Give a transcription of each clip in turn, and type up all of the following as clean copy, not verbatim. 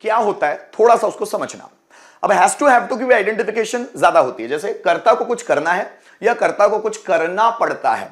क्या होता है थोड़ा सा उसको समझना। अब हैज टू हैव टू की भी आइडेंटिफिकेशन ज्यादा होती है, जैसे कर्ता को कुछ करना है या कर्ता को कुछ करना पड़ता है,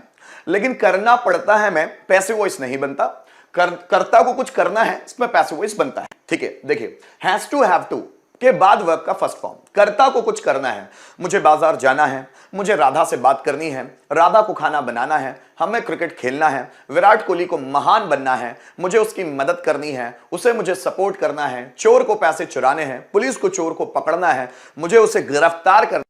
लेकिन करना पड़ता है में पैसिव वॉइस नहीं बनता, कर्ता को कुछ करना है इसमें पैसिव वॉइस बनता है। ठीक है, देखिए हैज टू हैव टू के बाद वर्ब का फर्स्ट फॉर्म, कर्ता को कुछ करना है, मुझे बाजार जाना है, मुझे राधा से बात करनी है, राधा को खाना बनाना है, हमें क्रिकेट खेलना है, विराट कोहली को महान बनना है, मुझे उसकी मदद करनी है, उसे मुझे सपोर्ट करना है, चोर को पैसे चुराने हैं, पुलिस को चोर को पकड़ना है, मुझे उसे गिरफ्तार करना,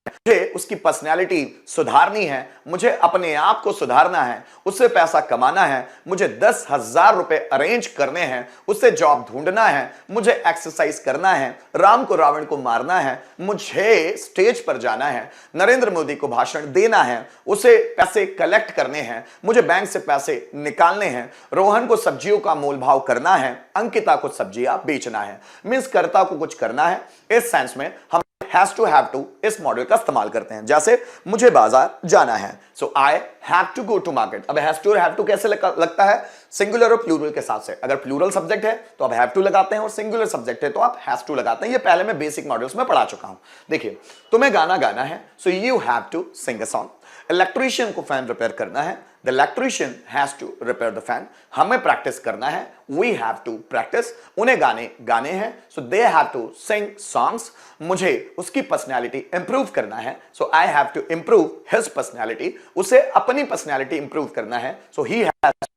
मुझे उसकी पर्सनैलिटी सुधारनी है, मुझे अपने आप को सुधारना है, उससे पैसा कमाना है, मुझे 10,000 रुपए अरेंज करने हैं, उससे जॉब ढूंढना है, मुझे एक्सरसाइज करना है, राम को रावण को मारना है, मुझे स्टेज पर जाना है, नरेंद्र मोदी को भाषण देना है, उसे पैसे कलेक्ट करने हैं, मुझे बैंक से पैसे निकालने हैं, रोहन को सब्जियों का मोल भाव करना है, अंकिता को सब्जियां बेचना है। मींस कर्ता को कुछ करना है, इस सेंस में हम हैज टू हैव टू इस मॉडल का इस्तेमाल करते हैं। जैसे मुझे बाजार जाना है, so I have to go to market. अब हैज टू और हैव टू कैसे लगता है, सिंगुलर और प्लूरल के साथ से। अगर प्लूरल सब्जेक्ट है तो आप हैव टू लगाते हैं और सिंगुलर सब्जेक्ट है तो आप हैज टू लगाते हैं। ये पहले मैं बेसिक मॉडल्स में पढ़ा चुका हूं। देखिए, तुम्हें गाना गाना है, so you have to sing a song. Electrician को फैन रिपेयर करना है, the electrician has to repair the fan. हमें प्रैक्टिस करना है, वी हैव टू प्रैक्टिस। उन्हें गाने गाने हैं, so they have to sing songs. मुझे उसकी पर्सनैलिटी इंप्रूव करना है, so I have to improve his personality. उसे अपनी पर्सनैलिटी इंप्रूव करना है, so he has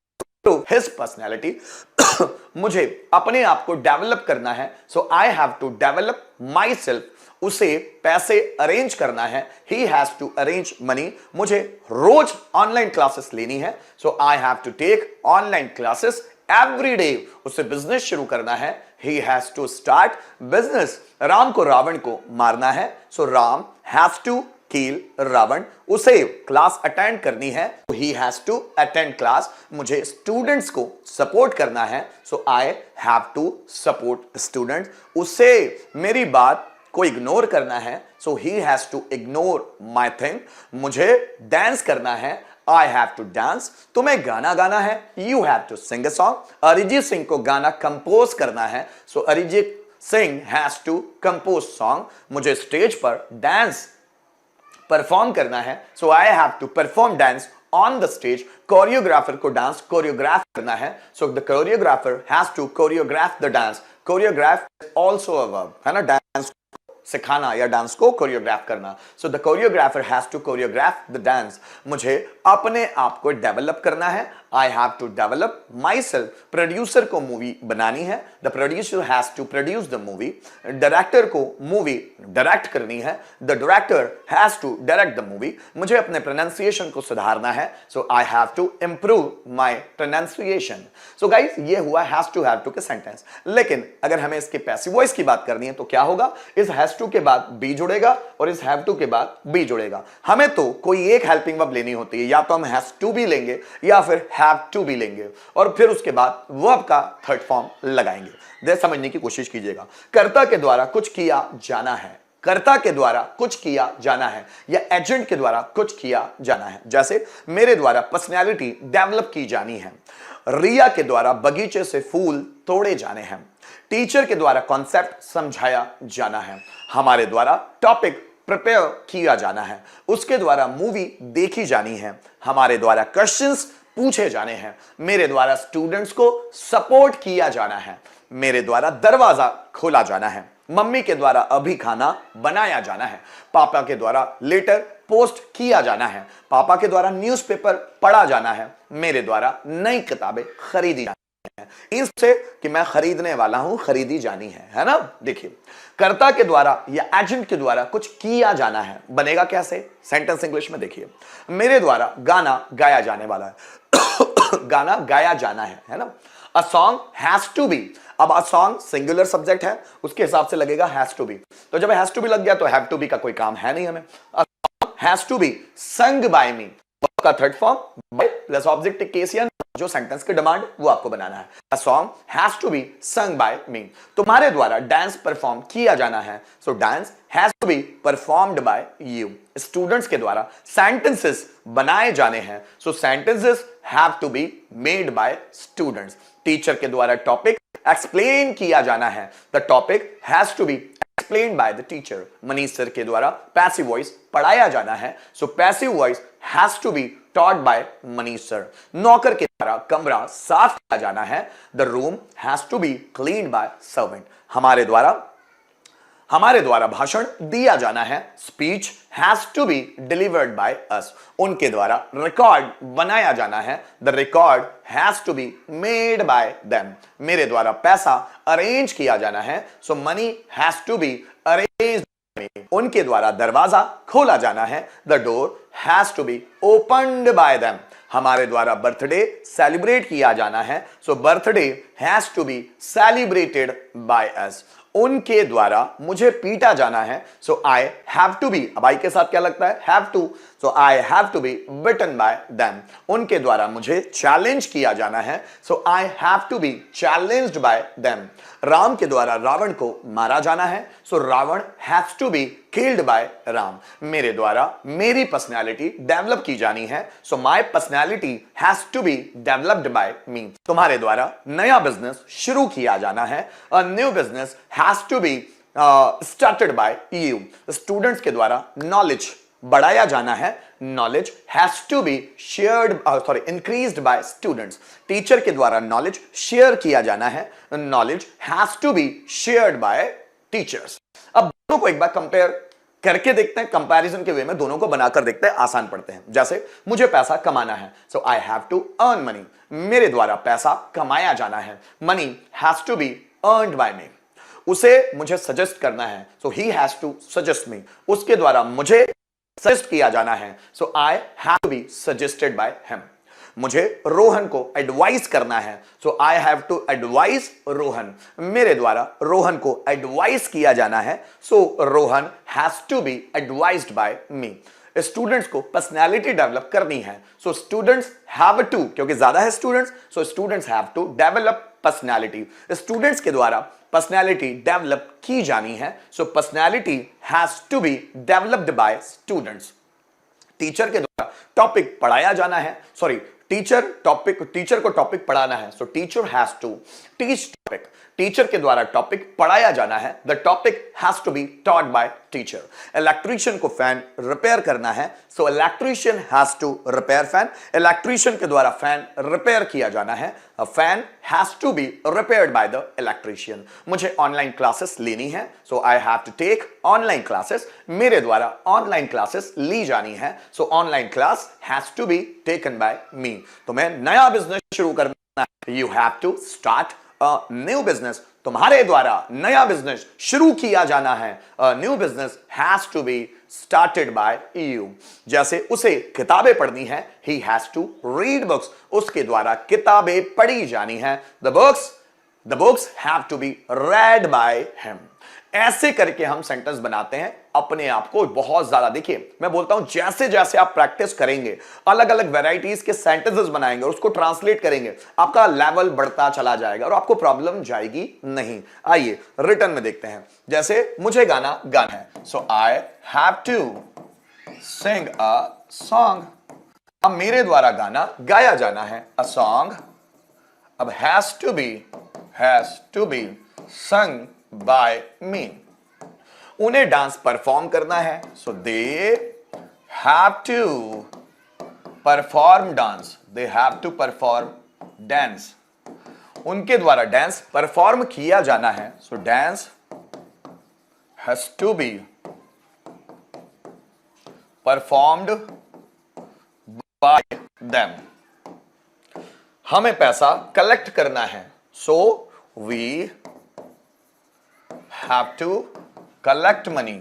to his personality. मुझे अपने आप को डेवलप करना है, so I have to develop my self. उसे पैसे अरेंज करना है, he has to arrange money. मुझे रोज ऑनलाइन क्लासेस लेनी है, so I have to take online classes every day. उसे बिजनेस शुरू करना है, he has to start business. Ram को रावण को मारना है, so Ram has to kill Ravan. उसे क्लास अटेंड करनी है, he has to attend class. मुझे स्टूडेंट्स को सपोर्ट करना है, so I have to support students. उसे मेरी बात को इग्नोर करना है, so he has to ignore my thing. मुझे डांस करना है, आई हैव टू डांस। तुम्हें गाना गाना है, you have to sing a song. Arijit Singh को गाना कंपोज करना है, so Arijit Singh has to compose song. मुझे स्टेज पर डांस परफॉर्म करना है, so I have to perform dance on the stage. Choreographer को डांस कोरियोग्राफ करना है, so the choreographer has to choreograph the dance. Choreograph also a verb, है ना, dance सिखाना या डांस को कोरियोग्राफ करना। So the choreographer has to choreograph the dance. मुझे अपने आप को डेवलप करना है, I have to develop my self. Producer को मूवी बनानी है, the producer has to produce the movie. Director को मूवी डायरेक्ट करनी है, the director has to direct the movie. मुझे अपने प्रोनाउंसिएशन को सुधारना है, so I have to improve my pronunciation. So guys, ये हुआ हैज टू हैव टू के सेंटेंस। लेकिन अगर हमें इसके पैसिव वॉइस की बात करनी है तो क्या होगा, इस हैज टू के बाद बी जुड़ेगा और इस हैव टू के बाद बी जुड़ेगा। हमें तो कोई एक हेल्पिंग वर्ब लेनी होती है, या तो हम हैज टू भी लेंगे या फिर हैव टू भी लेंगे, और फिर उसके बाद वर्ब का थर्ड फॉर्म लगाएंगे। दे समझने की कोशिश कीजिएगा। कर्ता के द्वारा कुछ किया जाना है, कर्ता के द्वारा कुछ किया जाना है या एजेंट के द्वारा कुछ किया जाना है। जैसे मेरे द्वारा पर्सनैलिटी डेवलप की जानी है, रिया के द्वारा बगीचे से फूल तोड़े जाने हैं, टीचर के द्वारा कॉन्सेप्ट समझाया जाना है, हमारे द्वारा टॉपिक प्रिपेयर किया जाना है, उसके द्वारा मूवी देखी जानी है, हमारे द्वारा क्वेश्चंस पूछे जाने हैं, मेरे द्वारा स्टूडेंट्स को सपोर्ट किया जाना है, मेरे द्वारा दरवाजा खोला जाना है, मम्मी के द्वारा अभी खाना बनाया जाना है, पापा के द्वारा लेटर पोस्ट किया जाना है, पापा के द्वारा न्यूज़पेपर पढ़ा जाना है, मेरे द्वारा नई किताबें खरीदी जानी है। इससे कि मैं खरीदने वाला हूं, खरीदी जानी है ना। देखिए, कर्ता के द्वारा या एजेंट के द्वारा कुछ किया जाना है, बनेगा कैसे सेंटेंस इंग्लिश में। देखिए, मेरे द्वारा गाना गाया जाने वाला है, गाना गाया जाना है ना। A song has to be. अब अ सॉन्ग सिंगुलर सब्जेक्ट है, उसके हिसाब से लगेगा हैज टू बी। तो जब हैज टू बी लग गया तो हैव टू बी का कोई काम है नहीं हमें। A song has to be sung by me का third form by plus objective case या जो सेंटेंस की डिमांड वो आपको बनाना है। A song has to be sung by me. तुम्हारे द्वारा डांस परफॉर्म किया जाना है, so dance has to be performed by you. Students के द्वारा सेंटेंसेस बनाए जाने हैं, so sentences have to be made by students. Teacher के द्वारा टॉपिक एक्सप्लेन किया जाना है। The topic has to be explained by the teacher. Manish sir के द्वारा पैसिव वॉइस पढ़ाया जाना है। So passive voice has to be taught by Manish sir. नौकर के द्वारा कमरा साफ किया जाना है। The room has to be cleaned by servant. हमारे द्वारा भाषण दिया जाना है। Speech has to be delivered by us. उनके द्वारा रिकॉर्ड बनाया जाना है। The record has to be made by them. मेरे द्वारा पैसा अरेंज किया जाना है। So money has to be arrange. उनके द्वारा दरवाजा खोला जाना है। The door has to be opened by them. हमारे द्वारा बर्थडे सेलिब्रेट किया जाना है। So birthday has to be celebrated by us. उनके द्वारा मुझे पीटा जाना है। So I have to be, अब आई के साथ क्या लगता है, have to. So I have to be beaten by them. उनके द्वारा मुझे चैलेंज किया जाना है। So I have to be challenged by them. Ram के द्वारा रावण को मारा जाना है। So Ravan has to be killed by Ram. मेरे द्वारा मेरी पर्सनैलिटी डेवलप की जानी है। So my personality has to be developed by me. तुम्हारे द्वारा नया बिजनेस शुरू किया जाना है। A new business has to be started by you. Students के द्वारा नॉलेज बढ़ाया जाना है। Knowledge has to be shared increased by students. Teacher के द्वारा नॉलेज शेयर किया जाना है। Knowledge has to be shared by teachers. अब दोनों को एक बार कंपेयर करके देखते हैं, कंपैरिजन के वे में दोनों को बनाकर देखते हैं, आसान पड़ते हैं। जैसे मुझे पैसा कमाना है। So I have to earn money. मेरे द्वारा पैसा कमाया जाना है। Money has to be earned by me. उसे मुझे सजेस्ट करना है। So he has to suggest me. उसके द्वारा मुझे सजेस्ट किया जाना है। So I have to be suggested by him. मुझे रोहन को एडवाइस करना है। So I have to advice Rohan. मेरे द्वारा रोहन को एडवाइस किया जाना है। सो Rohan has to be advised by me. Students को पर्सनैलिटी डेवलप करनी है। सो स्टूडेंट्स हैव टू, क्योंकि ज्यादा है students, so students have to develop personality. Students के द्वारा पर्सनैलिटी डेवलप की जानी है। So personality has to be developed by students. Teacher के द्वारा टॉपिक पढ़ाया जाना है। टीचर को टॉपिक पढ़ाना है। So teacher has to teach topic. Teacher के द्वारा टॉपिक पढ़ाया जाना है। The topic has to be taught by teacher. Electrician को फैन रिपेयर करना है। So electrician has to repair fan. Electrician के द्वारा फैन रिपेयर किया जाना है। A fan has to be repaired by the electrician. मुझे ऑनलाइन क्लासेस लेनी है। So I have to take online classes. मेरे द्वारा ऑनलाइन क्लासेस ली जानी है। So online class has to be taken by me. तुम्हें नया बिजनेस शुरू करना है। You have to start a new business. तुम्हारे द्वारा नया बिजनेस शुरू किया जाना है। A new business has to be started by you. जैसे उसे किताबें पढ़नी है। He has to read books. उसके द्वारा किताबें पढ़ी जानी है। The books have to be read by him. ऐसे करके हम सेंटेंस बनाते हैं अपने आप को बहुत ज्यादा। देखिए मैं बोलता हूं जैसे जैसे आप प्रैक्टिस करेंगे, अलग अलग वैरायटीज के सेंटेंसेस बनाएंगे और उसको ट्रांसलेट करेंगे, आपका लेवल बढ़ता चला जाएगा और आपको प्रॉब्लम जाएगी नहीं। आइए रिटर्न में देखते हैं। जैसे मुझे गाना गाना है। So I have to sing a song. अब मेरे द्वारा गाना गाया जाना है। अ सॉन्ग अब has to be sung by me। उन्हें डांस परफॉर्म करना है। So they have to perform dance. They have to perform dance. उनके द्वारा डांस परफॉर्म किया जाना है। So dance has to be performed by them. हमें पैसा कलेक्ट करना है। So we have to collect money।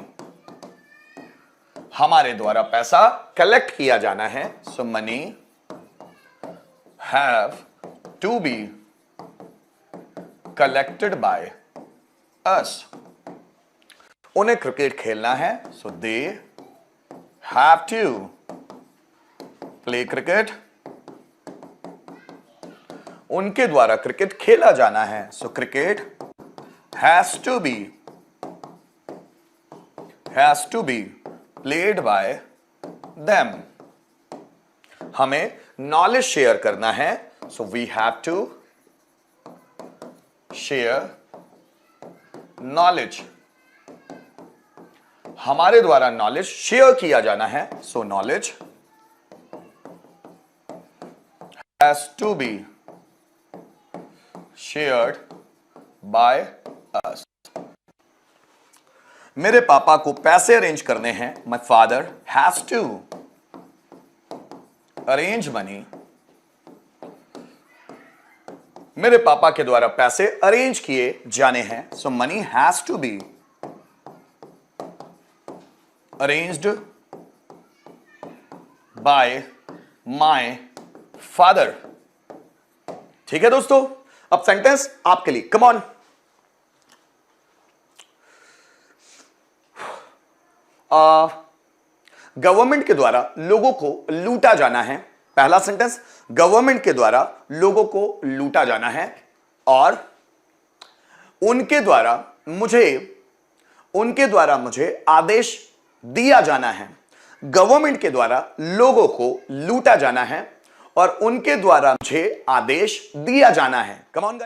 हमारे द्वारा पैसा कलेक्ट किया जाना है। so money have to be collected by us। उन्हें क्रिकेट खेलना है। so they have to play cricket। उनके द्वारा क्रिकेट खेला जाना है। so cricket has to be played by them। हमें नॉलेज शेयर करना है। so we have to share knowledge, हमारे द्वारा नॉलेज शेयर किया जाना है। So knowledge has to be shared by us. मेरे पापा को पैसे अरेंज करने हैं। My father has to arrange money, मेरे पापा के द्वारा पैसे अरेंज किए जाने हैं। So money has to be arranged by my father. ठीक है दोस्तों, अब सेंटेंस आपके लिए, कम ऑन। गवर्नमेंट के द्वारा लोगों को लूटा जाना है। पहला सेंटेंस, गवर्नमेंट के द्वारा लोगों को लूटा जाना है और उनके द्वारा मुझे आदेश दिया जाना है। गवर्नमेंट के द्वारा लोगों को लूटा जाना है और उनके द्वारा मुझे आदेश दिया जाना है। Come on guys.